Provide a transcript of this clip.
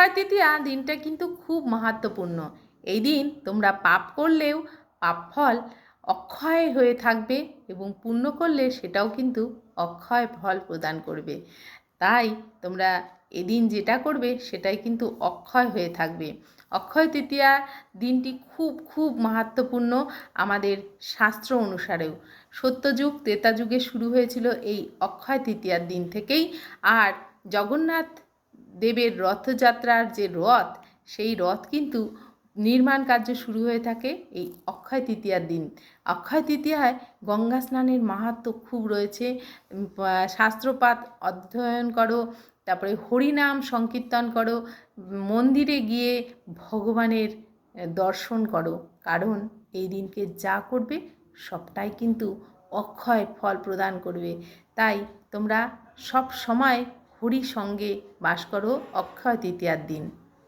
অক্ষয় তৃতীয়া দিনটা কিন্তু খুব মাহাত্ম্যপূর্ণ। এই দিন তোমরা পাপ করলেও পাপ ফল অক্ষয় হয়ে থাকবে এবং পুণ্য করলে সেটাও কিন্তু অক্ষয় ফল প্রদান করবে। তাই তোমরা এদিন যেটা করবে সেটাই কিন্তু অক্ষয় হয়ে থাকবে। অক্ষয় তৃতীয়া দিনটি খুব খুব মাহাত্ম্যপূর্ণ আমাদের শাস্ত্র অনুসারেও। সত্যযুগ ত্রেতা যুগে শুরু হয়েছিল এই অক্ষয় তৃতীয়ার দিন থেকেই। আর জগন্নাথ দেবের রথযাত্রার যে রথ, সেই রথ কিন্তু নির্মাণ কার্য শুরু হয়ে থাকে এই অক্ষয় তৃতীয়ার দিন। অক্ষয় তৃতীয়ায় গঙ্গা স্নানের মাহাত্ম্য খুব রয়েছে। শাস্ত্রপাঠ অধ্যয়ন করো, তারপরে হরিনাম সংকীর্তন করো, মন্দিরে গিয়ে ভগবানের দর্শন করো, কারণ এই দিনকে যা করবে সবটাই কিন্তু অক্ষয় ফল প্রদান করবে। তাই তোমরা সব সময় হরি সঙ্গে বাস করো অক্ষয় তৃতীয়ার দিন।